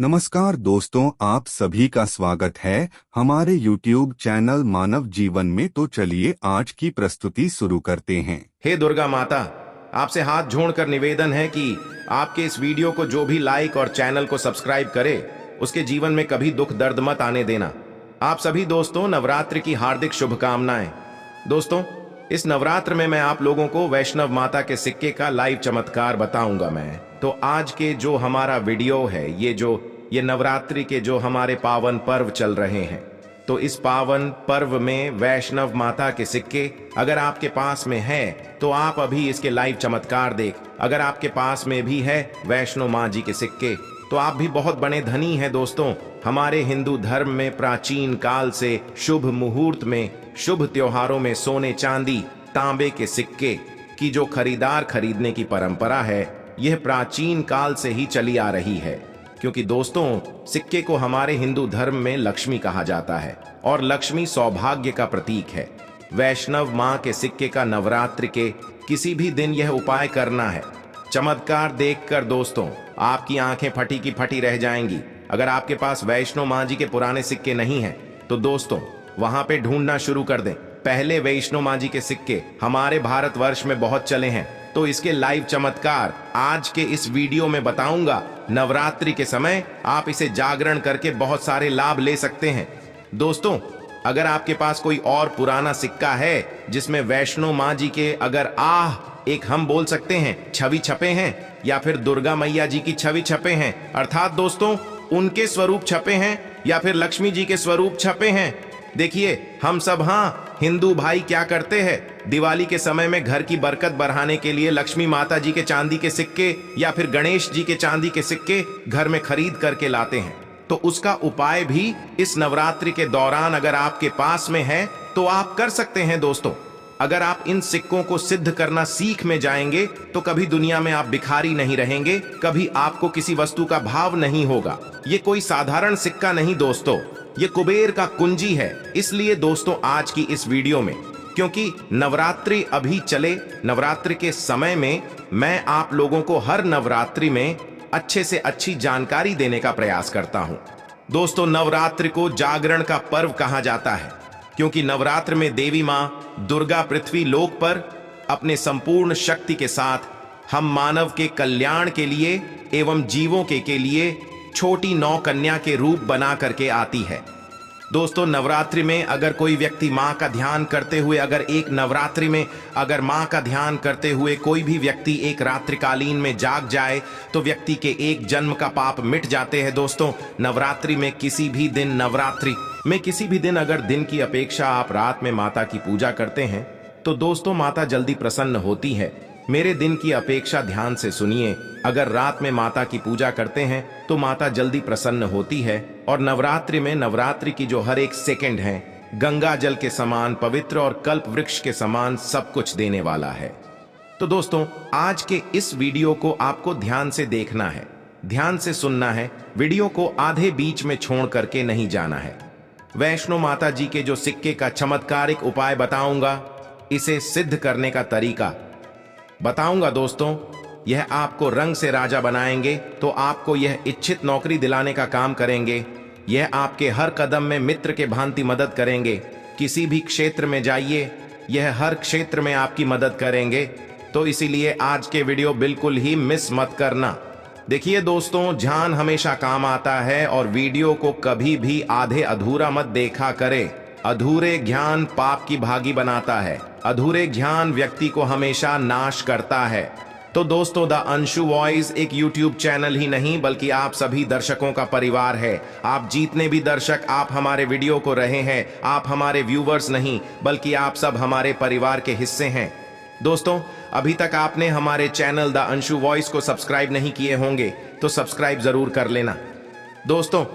नमस्कार दोस्तों, आप सभी का स्वागत है हमारे YouTube चैनल मानव जीवन में। तो चलिए आज की प्रस्तुति शुरू करते हैं। हे दुर्गा माता, आपसे हाथ जोड़कर निवेदन है कि आपके इस वीडियो को जो भी लाइक और चैनल को सब्सक्राइब करे उसके जीवन में कभी दुख दर्द मत आने देना। आप सभी दोस्तों, नवरात्रि की हार्दिक शुभकामनाएं। दोस्तों, इस नवरात्र में मैं आप लोगों को वैष्णव माता के सिक्के का लाइव चमत्कार बताऊंगा। मैं तो आज के जो हमारा वीडियो है, ये नवरात्रि के जो हमारे पावन पर्व चल रहे हैं, तो इस पावन पर्व में वैष्णव माता के सिक्के अगर आपके पास में है तो आप अभी इसके लाइव चमत्कार देख। अगर आपके पास में भी है वैष्णो माँ जी के सिक्के तो आप भी बहुत बड़े धनी हैं। दोस्तों, हमारे हिंदू धर्म में प्राचीन काल से शुभ मुहूर्त में, शुभ त्योहारों में सोने चांदी तांबे के सिक्के की जो खरीदने की परंपरा है, यह प्राचीन काल से ही चली आ रही है। क्योंकि दोस्तों, सिक्के को हमारे हिंदू धर्म में लक्ष्मी कहा जाता है और लक्ष्मी सौभाग्य का प्रतीक है। वैष्णव माँ के सिक्के का नवरात्रि के किसी भी दिन यह उपाय करना है। चमत्कार देखकर दोस्तों आपकी आंखें फटी की फटी रह जाएंगी। अगर आपके पास वैष्णो माँ जी के पुराने सिक्के नहीं हैं तो दोस्तों वहां पे ढूंढना शुरू कर दें। पहले वैष्णो माँ जी के सिक्के हमारे भारतवर्ष में बहुत चले हैं, तो इसके लाइव चमत्कार आज के इस वीडियो में बताऊंगा। नवरात्रि के समय आप इसे जागरण करके बहुत सारे लाभ ले सकते हैं। दोस्तों, अगर आपके पास कोई और पुराना सिक्का है जिसमें वैष्णो माँ जी के एक हम बोल सकते हैं छवि छपे हैं, या फिर दुर्गा मैया जी की छवि छपे हैं, अर्थात दोस्तों उनके स्वरूप छपे हैं या फिर लक्ष्मी जी के स्वरूप छपे हैं। देखिए, हम सब हिंदू भाई क्या करते हैं, दिवाली के समय में घर की बरकत बढ़ाने के लिए लक्ष्मी माता जी के चांदी के सिक्के या फिर गणेश जी के चांदी के सिक्के घर में खरीद करके लाते हैं। तो उसका उपाय भी इस नवरात्रि के दौरान अगर आपके पास में है तो आप कर सकते हैं। दोस्तों, अगर आप इन सिक्कों को सिद्ध करना सीख में जाएंगे तो कभी दुनिया में आप भिखारी नहीं रहेंगे, कभी आपको किसी वस्तु का भाव नहीं होगा। ये कोई साधारण सिक्का नहीं दोस्तों, ये कुबेर का कुंजी है। इसलिए दोस्तों आज की इस वीडियो में, क्योंकि नवरात्रि अभी चले, नवरात्रि के समय में मैं आप लोगों को हर नवरात्रि में अच्छे से अच्छी जानकारी देने का प्रयास करता हूं। दोस्तों, नवरात्रि को जागरण का पर्व कहा जाता है क्योंकि नवरात्र में देवी माँ दुर्गा पृथ्वी लोक पर अपने संपूर्ण शक्ति के साथ हम मानव के कल्याण के लिए एवं जीवों के लिए छोटी नौ कन्या के रूप बना करके आती है। दोस्तों, नवरात्रि में अगर कोई व्यक्ति माँ का ध्यान करते हुए, अगर एक नवरात्रि में अगर माँ का ध्यान करते हुए कोई भी व्यक्ति एक रात्रिकालीन में जाग जाए तो व्यक्ति के एक जन्म का पाप मिट जाते हैं। दोस्तों, नवरात्रि में किसी भी दिन अगर दिन की अपेक्षा आप रात में माता की पूजा करते हैं तो दोस्तों माता जल्दी प्रसन्न होती है। मेरे दिन की अपेक्षा ध्यान से सुनिए, अगर रात में माता की पूजा करते हैं तो माता जल्दी प्रसन्न होती है। और नवरात्रि में, नवरात्रि की जो हर एक सेकंड है गंगा जल के समान पवित्र और कल्प वृक्ष के समान सब कुछ देने वाला है। तो दोस्तों, आज के इस वीडियो को आपको ध्यान से देखना है, ध्यान से सुनना है, वीडियो को आधे बीच में छोड़ करके नहीं जाना है। वैष्णो माता जी के जो सिक्के का चमत्कारिक उपाय बताऊंगा, इसे सिद्ध करने का तरीका बताऊंगा। दोस्तों, यह आपको रंग से राजा बनाएंगे, तो आपको यह इच्छित नौकरी दिलाने का काम करेंगे। यह आपके हर कदम में मित्र के भांति मदद करेंगे। किसी भी क्षेत्र में जाइए, यह हर क्षेत्र में आपकी मदद करेंगे। तो इसीलिए आज के वीडियो बिल्कुल ही मिस मत करना। देखिए दोस्तों, ध्यान हमेशा काम आता है और वीडियो को कभी भी आधे अधूरा मत देखा करें। अधूरे ज्ञान पाप की भागी बनाता है, अधूरे ज्ञान व्यक्ति को हमेशा नाश करता है। तो दोस्तों, द अंशु वॉइस एक YouTube चैनल ही नहीं बल्कि आप सभी दर्शकों का परिवार है। आप जितने भी दर्शक आप हमारे वीडियो को रहे हैं, आप हमारे व्यूवर्स नहीं बल्कि आप सब हमारे परिवार के हिस्से हैं। दोस्तों, अभी तक आपने हमारे चैनल द अंशु वॉइस को सब्सक्राइब नहीं किए होंगे तो सब्सक्राइब जरूर कर लेना। दोस्तों,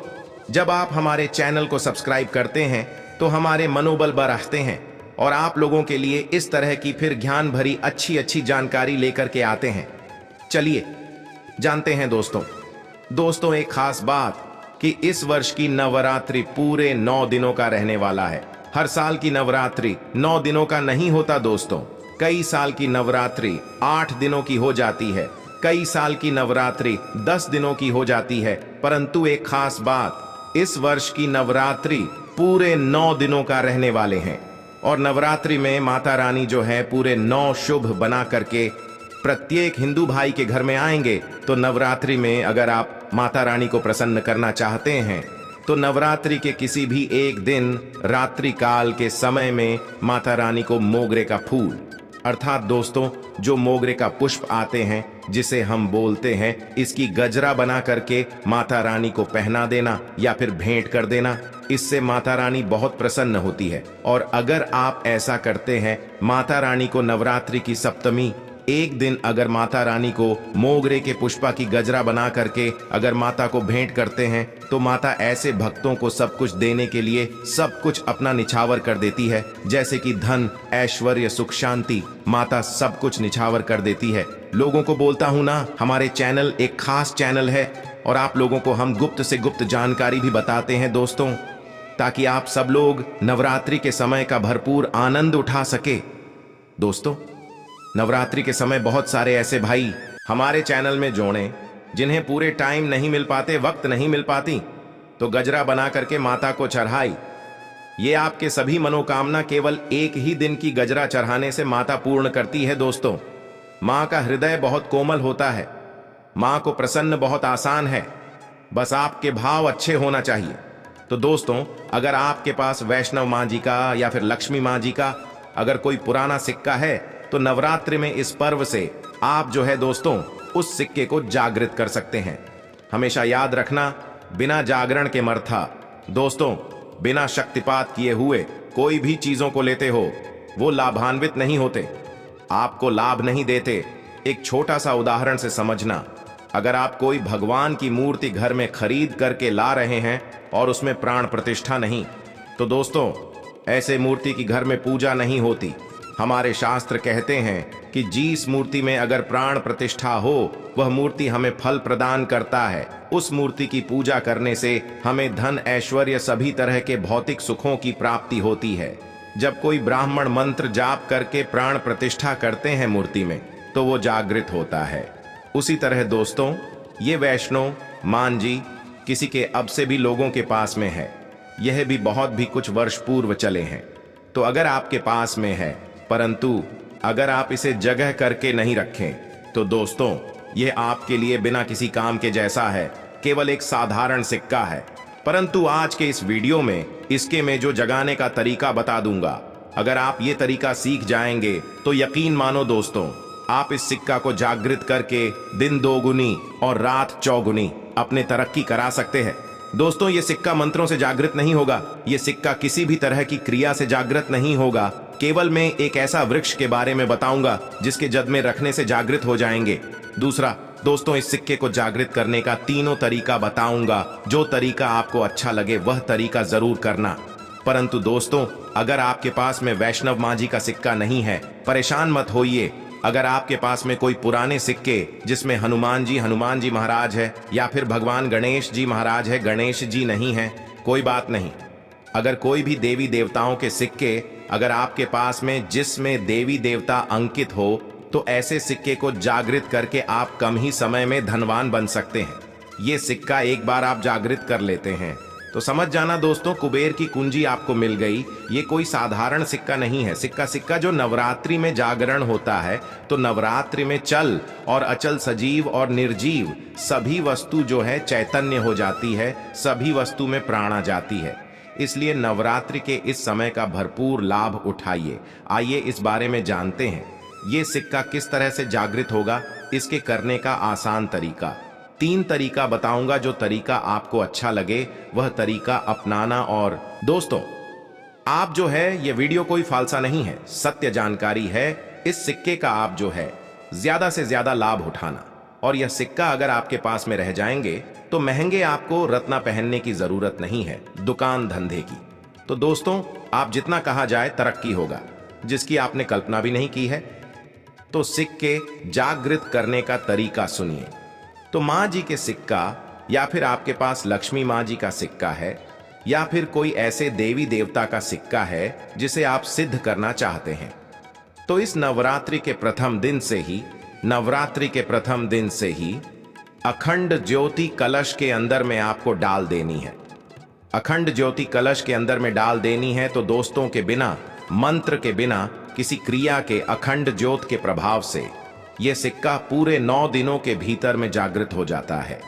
जब आप हमारे चैनल को सब्सक्राइब करते हैं तो हमारे मनोबल बढ़ाते हैं और आप लोगों के लिए इस तरह की फिर ज्ञान भरी अच्छी जानकारी लेकर के आते हैं। चलिए जानते हैं दोस्तों, एक खास बात कि इस वर्ष की नवरात्रि पूरे 9 दिनों का रहने वाला है। हर साल की नवरात्रि 9 दिनों का नहीं होता दोस्तों, कई साल की नवरात्रि 8 दिनों की हो जाती है, कई साल की नवरात्रि 10 दिनों की हो जाती है, परंतु एक खास बात, इस वर्ष की नवरात्रि पूरे 9 दिनों का रहने वाले हैं और नवरात्रि में माता रानी जो है पूरे 9 शुभ बना करके प्रत्येक हिंदू भाई के घर में आएंगे। तो नवरात्रि में अगर आप माता रानी को प्रसन्न करना चाहते हैं तो नवरात्रि के किसी भी एक दिन रात्रि काल के समय में माता रानी को मोगरे का फूल अर्थात दोस्तों जो मोगरे का पुष्प आते हैं जिसे हम बोलते हैं, इसकी गजरा बना करके माता रानी को पहना देना या फिर भेंट कर देना। इससे माता रानी बहुत प्रसन्न होती है। और अगर आप ऐसा करते हैं, माता रानी को नवरात्रि की सप्तमी एक दिन अगर माता रानी को मोगरे के पुष्पा की गजरा बना करके अगर माता को भेंट करते हैं तो माता ऐसे भक्तों को सब कुछ देने के लिए सब कुछ अपना निछावर कर देती है, जैसे कि धन, ऐश्वर्य, सुख, शांति। माता सब कुछ निछावर कर देती है। लोगों को बोलता हूं ना, हमारे चैनल एक खास चैनल है और आप लोगों को हम गुप्त से गुप्त जानकारी भी बताते हैं दोस्तों, ताकि आप सब लोग नवरात्रि के समय का भरपूर आनंद उठा सके। दोस्तों, नवरात्रि के समय बहुत सारे ऐसे भाई हमारे चैनल में जोड़े जिन्हें पूरे टाइम नहीं मिल पाते, वक्त नहीं मिल पाती, तो गजरा बना करके माता को चढ़ाई। ये आपके सभी मनोकामना केवल एक ही दिन की गजरा चढ़ाने से माता पूर्ण करती है। दोस्तों, माँ का हृदय बहुत कोमल होता है, माँ को प्रसन्न बहुत आसान है, बस आपके भाव अच्छे होना चाहिए। तो दोस्तों, अगर आपके पास वैष्णव माँ जी का या फिर लक्ष्मी माँ जी का अगर कोई पुराना सिक्का है तो नवरात्रि में इस पर्व से आप जो है दोस्तों उस सिक्के को जागृत कर सकते हैं। हमेशा याद रखना, बिना जागरण के मर्था। दोस्तों, बिना शक्तिपात किए हुए कोई भी चीजों को लेते हो वो लाभान्वित नहीं होते, आपको लाभ नहीं देते। एक छोटा सा उदाहरण से समझना, अगर आप कोई भगवान की मूर्ति घर में खरीद करके ला रहे हैं और उसमें प्राण प्रतिष्ठा नहीं, तो दोस्तों ऐसे मूर्ति की घर में पूजा नहीं होती। हमारे शास्त्र कहते हैं कि जिस मूर्ति में अगर प्राण प्रतिष्ठा हो वह मूर्ति हमें फल प्रदान करता है। उस मूर्ति की पूजा करने से हमें धन, ऐश्वर्य, सभी तरह के भौतिक सुखों की प्राप्ति होती है। जब कोई ब्राह्मण मंत्र जाप करके प्राण प्रतिष्ठा करते हैं मूर्ति में तो वो जागृत होता है। उसी तरह दोस्तों, ये वैष्णो मान जी किसी के अब से भी लोगों के पास में है, यह भी बहुत भी कुछ वर्ष पूर्व चले हैं। तो अगर आपके पास में है, परंतु अगर आप इसे जगह करके नहीं रखें तो दोस्तों यह आपके लिए बिना किसी काम के जैसा है, केवल एक साधारण सिक्का है। परंतु आज के इस वीडियो में इसके में जो जगाने का तरीका बता दूंगा, अगर आप ये तरीका सीख जाएंगे तो यकीन मानो दोस्तों, आप इस सिक्का को जागृत करके दिन दोगुनी और रात चौगुनी अपने तरक्की करा सकते हैं। दोस्तों, ये सिक्का मंत्रों से जागृत नहीं होगा, ये सिक्का किसी भी तरह की क्रिया से जागृत नहीं होगा। केवल मैं एक ऐसा वृक्ष के बारे में बताऊंगा जिसके जद में रखने से जागृत हो जाएंगे। दूसरा दोस्तों, इस सिक्के को जागृत करने का तीनों तरीका बताऊंगा। जो तरीका आपको अच्छा लगे वह तरीका जरूर करना। परंतु दोस्तों, अगर आपके पास में वैष्णव माँ जी का सिक्का नहीं है, परेशान मत होइए। अगर आपके पास में कोई पुराने सिक्के जिसमें हनुमान जी महाराज है या फिर भगवान गणेश जी महाराज है, गणेश जी नहीं है, कोई बात नहीं। अगर कोई भी देवी देवताओं के सिक्के अगर आपके पास में जिसमें देवी देवता अंकित हो तो ऐसे सिक्के को जागृत करके आप कम ही समय में धनवान बन सकते हैं। ये सिक्का एक बार आप जागृत कर लेते हैं तो समझ जाना दोस्तों, कुबेर की कुंजी आपको मिल गई। ये कोई साधारण सिक्का नहीं है। सिक्का जो नवरात्रि में जागरण होता है तो नवरात्रि में चल और अचल, सजीव और निर्जीव सभी वस्तु जो है चैतन्य हो जाती है, सभी वस्तु में प्राण आ जाती है। इसलिए नवरात्रि के इस समय का भरपूर लाभ उठाइए। आइए इस बारे में जानते हैं, ये सिक्का किस तरह से जागृत होगा, इसके करने का आसान तरीका। 3 तरीका बताऊंगा, जो तरीका आपको अच्छा लगे वह तरीका अपनाना। और दोस्तों, आप जो है ये वीडियो कोई फालसा नहीं है, सत्य जानकारी है। इस सिक्के का आप जो है ज्यादा से ज्यादा लाभ उठाना। और यह सिक्का अगर आपके पास में रह जाएंगे तो महंगे आपको रत्ना पहनने की जरूरत नहीं है, दुकान धंधे की। तो दोस्तों, आप जितना कहा जाए तरक्की होगा, जिसकी आपने कल्पना भी नहीं की है। तो सिक्के जागृत करने का तरीका सुनिए। तो माँ जी के सिक्का या फिर आपके पास लक्ष्मी माँ जी का सिक्का है या फिर कोई ऐसे देवी देवता का सिक्का है जिसे आप सिद्ध करना चाहते हैं, तो इस नवरात्रि के प्रथम दिन से ही अखंड ज्योति कलश के अंदर में आपको डाल देनी है। अखंड ज्योति कलश के अंदर में डाल देनी है। तो दोस्तों के बिना, मंत्र के बिना, किसी क्रिया के अखंड ज्योत के प्रभाव से यह सिक्का पूरे 9 दिनों के भीतर में जागृत हो जाता है।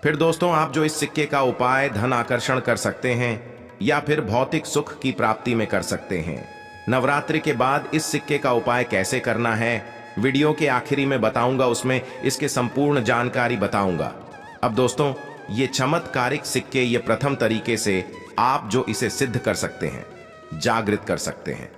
फिर दोस्तों, आप जो इस सिक्के का उपाय धन आकर्षण कर सकते हैं या फिर भौतिक सुख की प्राप्ति में कर सकते हैं। नवरात्रि के बाद इस सिक्के का उपाय कैसे करना है, वीडियो के आखिरी में बताऊंगा, उसमें इसके संपूर्ण जानकारी बताऊंगा। अब दोस्तों, ये चमत्कारिक सिक्के, ये प्रथम तरीके से आप जो इसे सिद्ध कर सकते हैं, जागृत कर सकते हैं।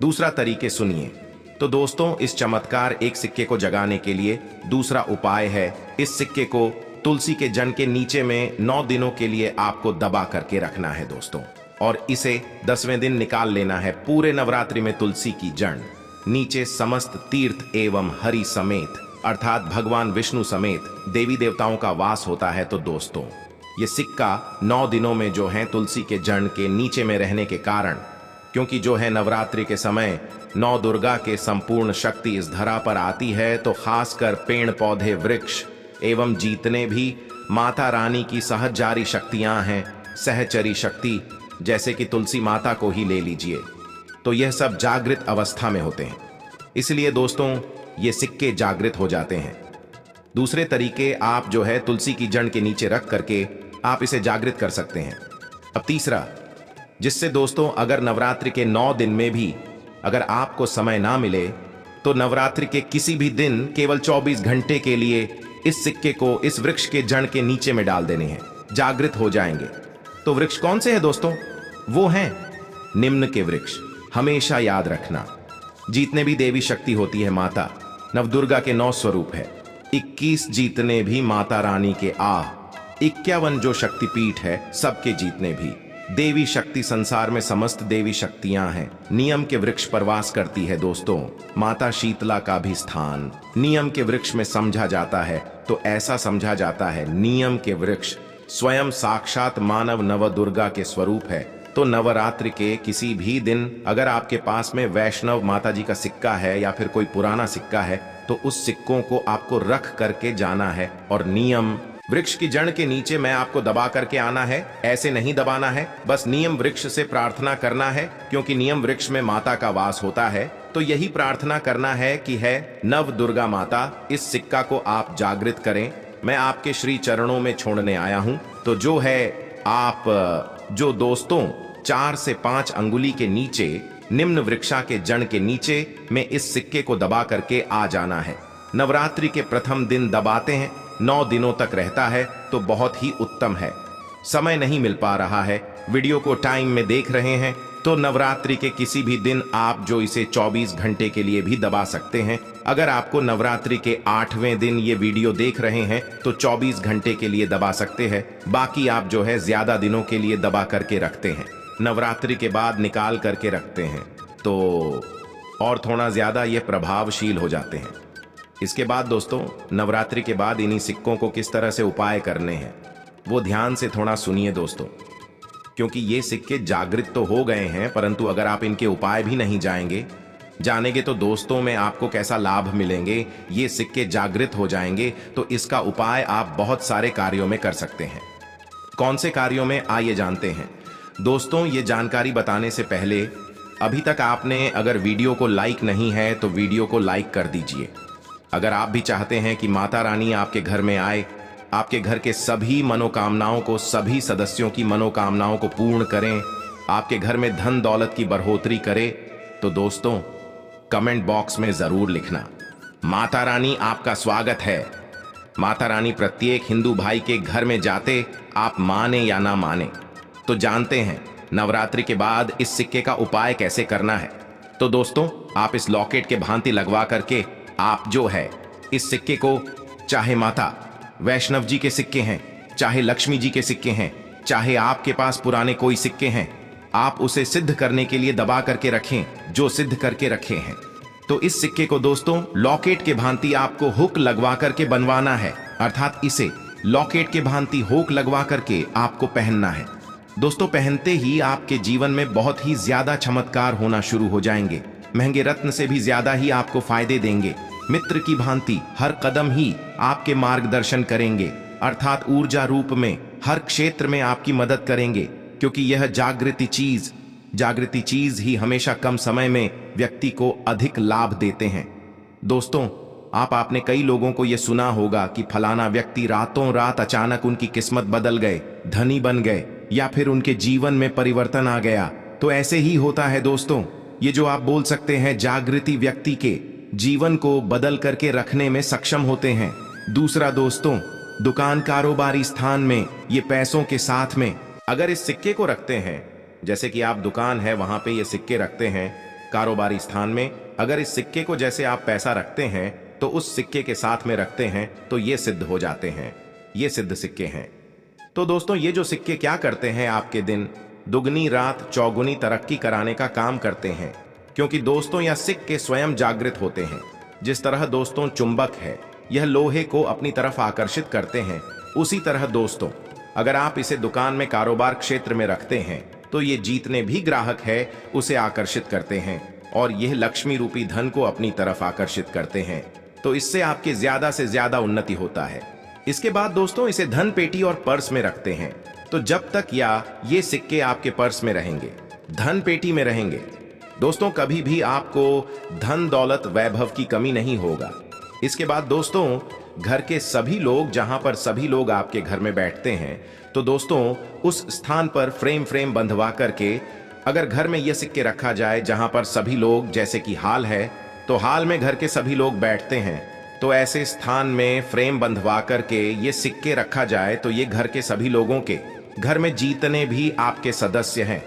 दूसरा तरीके सुनिए। तो दोस्तों, इस चमत्कार एक सिक्के को जगाने के लिए दूसरा उपाय है, इस सिक्के को तुलसी के जड़ के नीचे में 9 दिनों के लिए आपको दबा करके रखना है दोस्तों, और इसे 10वें दिन निकाल लेना है। पूरे नवरात्रि में तुलसी की जड़ नीचे समस्त तीर्थ एवं हरि समेत, अर्थात भगवान विष्णु समेत देवी देवताओं का वास होता है। तो दोस्तों, ये सिक्का 9 दिनों में जो है तुलसी के जड़ के नीचे में रहने के कारण, क्योंकि जो है नवरात्रि के समय 9 दुर्गा के संपूर्ण शक्ति इस धरा पर आती है, तो खासकर पेड़ पौधे वृक्ष एवं जितने भी माता रानी की सहज जारी शक्तियां हैं, सहचरी शक्ति, जैसे कि तुलसी माता को ही ले लीजिए, तो यह सब जागृत अवस्था में होते हैं। इसलिए दोस्तों, ये सिक्के जागृत हो जाते हैं। दूसरे तरीके, आप जो है तुलसी की जड़ के नीचे रख करके आप इसे जागृत कर सकते हैं। अब तीसरा, जिससे दोस्तों अगर नवरात्रि के 9 दिन में भी अगर आपको समय ना मिले, तो नवरात्रि के किसी भी दिन केवल 24 घंटे के लिए इस सिक्के को इस वृक्ष के जड़ के नीचे में डाल देने हैं, जागृत हो जाएंगे। तो वृक्ष कौन से हैं दोस्तों? वो हैं निम्न के वृक्ष। हमेशा याद रखना, जितने भी देवी शक्ति होती है माता, नवदुर्गा के 9 स्वरूप है। 21 जितने भी माता रानी के 51 जो शक्तिपीठ है, सबके जितने भी देवी शक्ति संसार में समस्त देवी शक्तियां हैं, नियम के वृक्ष पर वास करती है दोस्तों। माता शीतला का भी स्थान नियम के वृक्ष में समझा जाता है। तो ऐसा समझा जाता है, नियम के वृक्ष स्वयं साक्षात मानव नवदुर्गा के स्वरूप है। तो नवरात्रि के किसी भी दिन अगर आपके पास में वैष्णव माता जी का सिक्का है या फिर कोई पुराना सिक्का है, तो उस सिक्कों को आपको रख करके जाना है और नियम वृक्ष की जड़ के नीचे में आपको दबा करके आना है। ऐसे नहीं दबाना है, बस नियम वृक्ष से प्रार्थना करना है, क्योंकि नियम वृक्ष में माता का वास होता है। तो यही प्रार्थना करना है कि है नव दुर्गा माता, इस सिक्का को आप जागृत करें, मैं आपके श्री चरणों में छोड़ने आया हूं। तो जो है आप जो दोस्तों 4 से 5 अंगुली के नीचे निम्न वृक्षा के जड़ के नीचे में इस सिक्के को दबा करके आ जाना है। नवरात्रि के प्रथम दिन दबाते हैं, 9 दिनों तक रहता है, तो बहुत ही उत्तम है। समय नहीं मिल पा रहा है, वीडियो को टाइम में देख रहे हैं, तो नवरात्रि के किसी भी दिन आप जो इसे 24 घंटे के लिए भी दबा सकते हैं। अगर आपको नवरात्रि के 8वें दिन ये वीडियो देख रहे हैं, तो 24 घंटे के लिए दबा सकते हैं। बाकी आप जो है ज्यादा दिनों के लिए दबा करके रखते हैं, नवरात्रि के बाद निकाल करके रखते हैं, तो और थोड़ा ज्यादा ये प्रभावशील हो जाते हैं। इसके बाद दोस्तों, नवरात्रि के बाद इन्हीं सिक्कों को किस तरह से उपाय करने हैं, वो ध्यान से थोड़ा सुनिए दोस्तों, क्योंकि ये सिक्के जागृत तो हो गए हैं, परंतु अगर आप इनके उपाय भी नहीं जानेंगे तो दोस्तों में आपको कैसा लाभ मिलेंगे। ये सिक्के जागृत हो जाएंगे, तो इसका उपाय आप बहुत सारे कार्यों में कर सकते हैं। कौन से कार्यों में, आइए जानते हैं दोस्तों। ये जानकारी बताने से पहले, अभी तक आपने अगर वीडियो को लाइक नहीं है तो वीडियो को लाइक कर दीजिए। अगर आप भी चाहते हैं कि माता रानी आपके घर में आए, आपके घर के सभी मनोकामनाओं को, सभी सदस्यों की मनोकामनाओं को पूर्ण करें, आपके घर में धन दौलत की बढ़ोतरी करे, तो दोस्तों कमेंट बॉक्स में जरूर लिखना, माता रानी आपका स्वागत है। माता रानी प्रत्येक हिंदू भाई के घर में जाते, आप माने या ना माने। तो जानते हैं नवरात्रि के बाद इस सिक्के का उपाय कैसे करना है। तो दोस्तों, आप इस लॉकेट के भांति लगवा करके आप जो है इस सिक्के को, चाहे माता वैष्णव जी के सिक्के हैं, चाहे लक्ष्मी जी के सिक्के हैं, चाहे आपके पास पुराने कोई सिक्के हैं, आप उसे सिद्ध करने के लिए दबा करके रखें, जो सिद्ध करके रखे हैं। तो इस सिक्के को दोस्तों लॉकेट के भांति आपको हुक लगवा करके बनवाना है, अर्थात इसे लॉकेट के भांति हुक लगवा करके आपको पहनना है। दोस्तों पहनते ही आपके जीवन में बहुत ही ज्यादा चमत्कार होना शुरू हो जाएंगे, महंगे रत्न से भी ज्यादा ही आपको फायदे देंगे। मित्र की भांति हर कदम ही आपके मार्गदर्शन करेंगे, अर्थात ऊर्जा रूप में हर क्षेत्र में आपकी मदद करेंगे, क्योंकि यह जागृति चीज ही हमेशा कम समय में व्यक्ति को अधिक लाभ देते हैं। दोस्तों, आपने कई लोगों को यह सुना होगा कि फलाना व्यक्ति रातों रात अचानक उनकी किस्मत बदल गए, धनी बन गए, या फिर उनके जीवन में परिवर्तन आ गया। तो ऐसे ही होता है दोस्तों, ये जो आप बोल सकते हैं जागृति व्यक्ति के जीवन को बदल करके रखने में सक्षम होते हैं। दूसरा दोस्तों, दुकान कारोबारी स्थान में ये पैसों के साथ में अगर इस सिक्के को रखते हैं, जैसे कि आप दुकान है वहां पे ये सिक्के रखते हैं, कारोबारी स्थान में अगर इस सिक्के को जैसे आप पैसा रखते हैं तो उस सिक्के के साथ में रखते हैं तो ये सिद्ध हो जाते हैं, ये सिद्ध सिक्के हैं। तो दोस्तों, ये जो सिक्के क्या करते हैं, आपके दिन दुगनी रात चौगुनी तरक्की कराने का काम करते हैं, क्योंकि दोस्तों यह सिक्के स्वयं जागृत होते हैं। जिस तरह दोस्तों चुंबक है, यह लोहे को अपनी तरफ आकर्षित करते हैं, उसी तरह दोस्तों अगर आप इसे दुकान में कारोबार क्षेत्र में रखते हैं तो ये जितने भी ग्राहक है उसे आकर्षित करते हैं और यह लक्ष्मी रूपी धन को अपनी तरफ आकर्षित करते हैं। तो इससे आपके ज्यादा से ज्यादा उन्नति होता है। इसके बाद दोस्तों इसे धन पेटी और पर्स में रखते हैं, तो जब तक ये सिक्के आपके पर्स में रहेंगे, धन पेटी में रहेंगे, दोस्तों कभी भी आपको धन दौलत वैभव की कमी नहीं होगा। इसके बाद दोस्तों घर के सभी लोग, जहां पर सभी लोग आपके घर में बैठते हैं, तो दोस्तों उस स्थान पर फ्रेम बंधवा करके अगर घर में यह सिक्के रखा जाए जहां पर सभी लोग, जैसे कि हाल है तो हाल में घर के सभी लोग बैठते हैं, तो ऐसे स्थान में फ्रेम बंधवा करके ये सिक्के रखा जाए तो ये घर के सभी लोगों के, घर में जितने भी आपके सदस्य हैं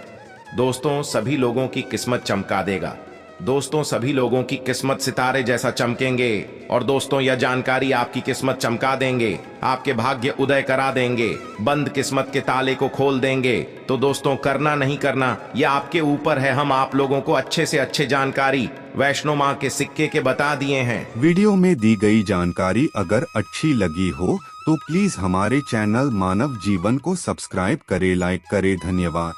दोस्तों, सभी लोगों की किस्मत चमका देगा। दोस्तों सभी लोगों की किस्मत सितारे जैसा चमकेंगे और दोस्तों यह जानकारी आपकी किस्मत चमका देंगे, आपके भाग्य उदय करा देंगे, बंद किस्मत के ताले को खोल देंगे। तो दोस्तों करना नहीं करना यह आपके ऊपर है। हम आप लोगों को अच्छे से अच्छे जानकारी वैष्णो माँ के सिक्के के बता दिए हैं। वीडियो में दी गई जानकारी अगर अच्छी लगी हो तो प्लीज हमारे चैनल मानव जीवन को सब्सक्राइब करें, लाइक करें। धन्यवाद।